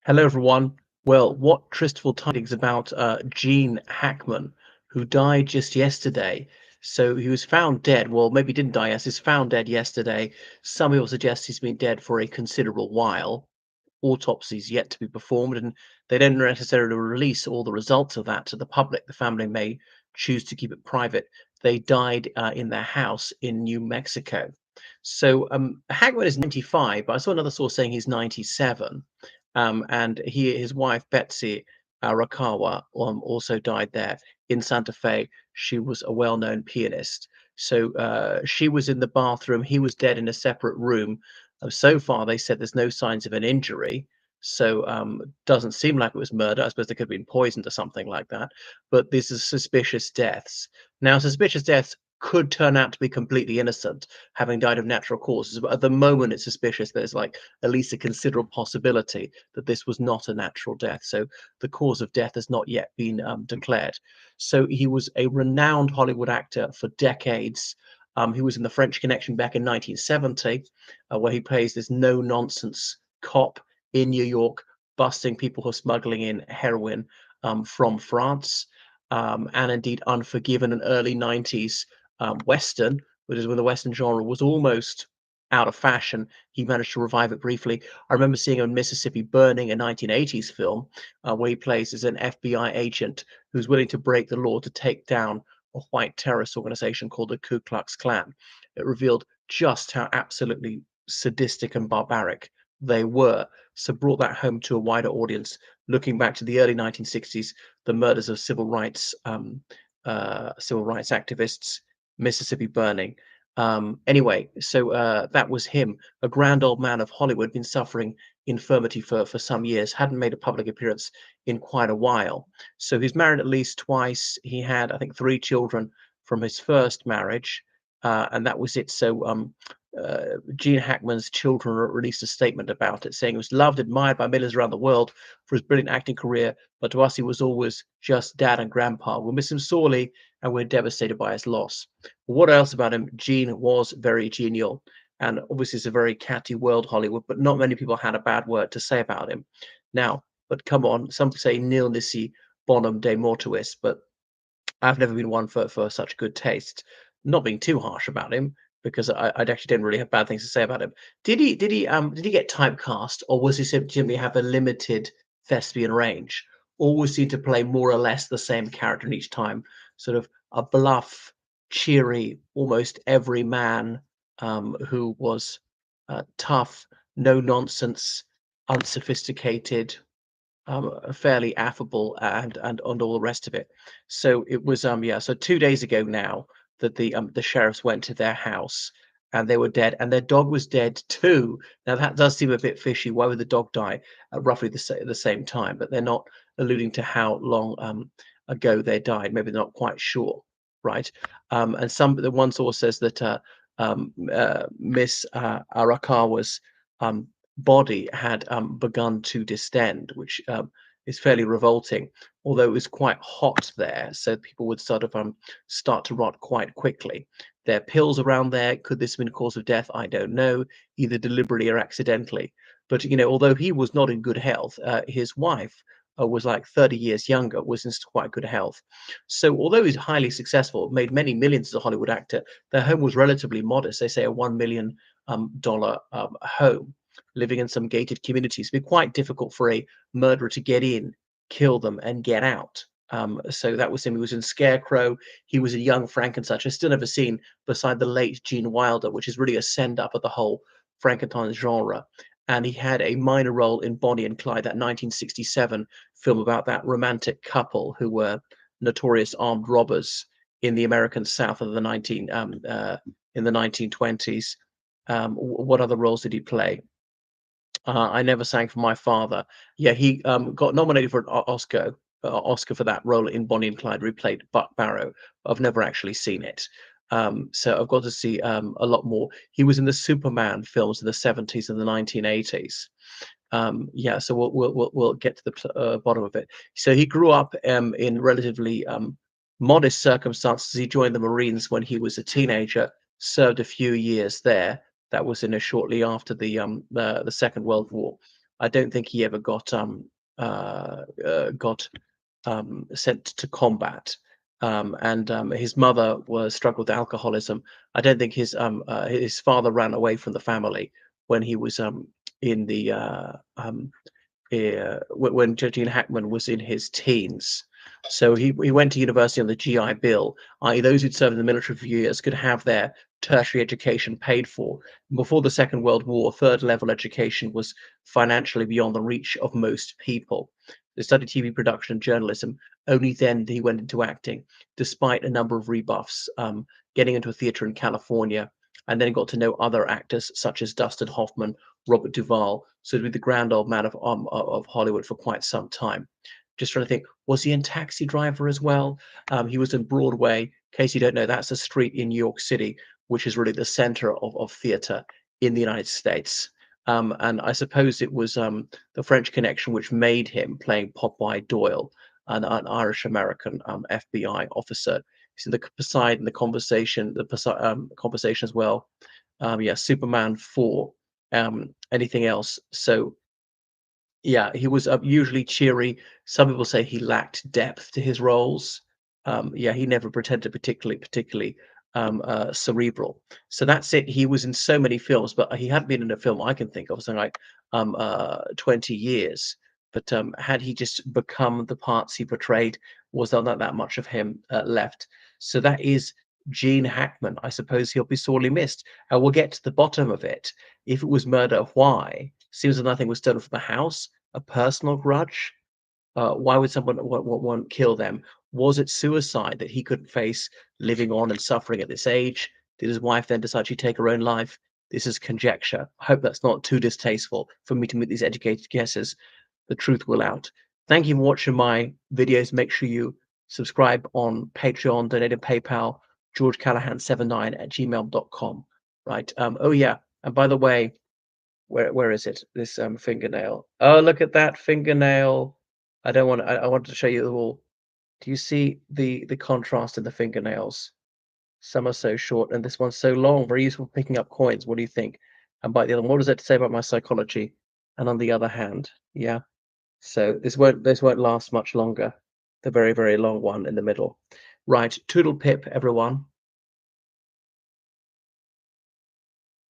Hello, everyone. Well, what tristful tidings about Gene Hackman, who died just yesterday. So he was found dead. Well, maybe he didn't die, yes, he's found dead yesterday. Some people suggest he's been dead for a considerable while. Autopsies yet to be performed, and they don't necessarily release all the results of that to the public. The family may choose to keep it private. They died in their house in New Mexico. So Hackman is 95, but I saw another source saying he's 97. And his wife Betsy Arakawa also died there in Santa Fe. She was a well-known pianist. So she was in the bathroom. He was dead in a separate room. So far, they said there's no signs of an injury. So doesn't seem like it was murder. I suppose they could have been poisoned or something like that. But this is suspicious deaths. Now, suspicious deaths could turn out to be completely innocent, having died of natural causes. But at the moment, it's suspicious. There's like at least a considerable possibility that this was not a natural death. So the cause of death has not yet been declared. So he was a renowned Hollywood actor for decades. He was in The French Connection back in 1970, where he plays this no-nonsense cop in New York, busting people who are smuggling in heroin from France. And indeed, Unforgiven, an early 90s Western, which is when the Western genre was almost out of fashion. He managed to revive it briefly. I remember seeing him in Mississippi Burning, a 1980s film, where he plays as an FBI agent who's willing to break the law to take down a white terrorist organization called the Ku Klux Klan. It revealed just how absolutely sadistic and barbaric they were. So brought that home to a wider audience, looking back to the early 1960s, the murders of civil rights activists, Mississippi Burning. Anyway, so that was him, a grand old man of Hollywood, been suffering infirmity for some years, hadn't made a public appearance in quite a while. So he's married at least twice. He had, I think, three children from his first marriage, and that was it. So Gene Hackman's children released a statement about it, saying he was loved, admired by millions around the world for his brilliant acting career, but to us he was always just dad and grandpa. We'll miss him sorely, and we're devastated by his loss. What else about him? Gene was very genial, and obviously it's a very catty world, Hollywood, but not many people had a bad word to say about him. Now, but come on, some say nil nisi bonum de mortuis, but I've never been one for such good taste. Not being too harsh about him, because I actually didn't really have bad things to say about him. Did he get typecast, or was he simply have a limited thespian range? Always seemed to play more or less the same character in each time, sort of a bluff, cheery, almost every man who was tough, no nonsense, unsophisticated, fairly affable and all the rest of it. So it was yeah. So 2 days ago now that the sheriffs went to their house and they were dead, and their dog was dead too. Now that does seem a bit fishy. Why would the dog die at roughly the same time? But they're not alluding to how long ago they died. Maybe they're not quite sure, right? And the one source says that Miss Arakawa's um, body had begun to distend, which is fairly revolting. Although it was quite hot there, so people would sort of start to rot quite quickly. There are pills around there. Could this have been a cause of death? I don't know, either deliberately or accidentally. But although he was not in good health, his wife was like 30 years younger, was in quite good health. So although he's highly successful, made many millions as a Hollywood actor, their home was relatively modest. They say a $1 million dollar home, living in some gated communities. It'd be quite difficult for a murderer to get in, kill them, and get out. So that was him. He was in Scarecrow. He was a young Frankenstein. I've still never seen beside the late Gene Wilder, which is really a send up of the whole Frankenstein genre. And he had a minor role in Bonnie and Clyde, that 1967 film about that romantic couple who were notorious armed robbers in the American South of in the 1920s. What other roles did he play? I Never Sang for My Father. Yeah, he got nominated for an Oscar for that role in Bonnie and Clyde, where he played Buck Barrow. I've never actually seen it. So I've got to see a lot more. He was in the Superman films in the 70s and the 1980s. Yeah, so we'll get to the bottom of it. So he grew up in relatively modest circumstances. He joined the Marines when he was a teenager, served a few years there. That was shortly after the Second World War. I don't think he ever got sent to combat. And his mother was struggled with alcoholism. I don't think his father ran away from the family when he was in the when Gene Hackman was in his teens. So he went to university on the GI Bill, i.e., those who'd served in the military for years could have their tertiary education paid for. Before the Second World War, third level education was financially beyond the reach of most people. He studied TV production and journalism. Only then he went into acting, despite a number of rebuffs, getting into a theater in California, and then got to know other actors such as Dustin Hoffman, Robert Duvall. So to be the grand old man of Hollywood for quite some time. Just trying to think, was he in Taxi Driver as well? He was in Broadway. In case you don't know, that's a street in New York City, which is really the center of theater in the United States. And I suppose it was the French connection which made him playing Popeye Doyle, an Irish American FBI officer. He's in the Poseidon, the conversation, conversation as well. Yeah, Superman 4. Anything else? So yeah, he was usually cheery. Some people say he lacked depth to his roles. Yeah, he never pretended particularly cerebral. So that's it. He was in so many films, but he hadn't been in a film I can think of something like 20 years. But had he just become the parts he portrayed, was there not that much of him left? So that is Gene Hackman. I suppose he'll be sorely missed. And we'll get to the bottom of it. If it was murder, why? Seems that nothing was stolen from the house. A personal grudge? Why would someone want kill them? Was it suicide that he couldn't face living on and suffering at this age? Did his wife then decide she'd take her own life? This is conjecture. I hope that's not too distasteful for me to make these educated guesses. The truth will out. Thank you for watching my videos. Make sure you subscribe on Patreon, donate on PayPal, georgecallahan79@gmail.com. Right. Oh yeah. And by the way, where is it? This fingernail. Oh, look at that fingernail. I don't want I wanted to show you all. Do you see the contrast in the fingernails? Some are so short and this one's so long, very useful for picking up coins. What do you think? And by the other one, what does that say about my psychology? And on the other hand, yeah. So this won't last much longer. The very, very long one in the middle. Right, toodle pip, everyone.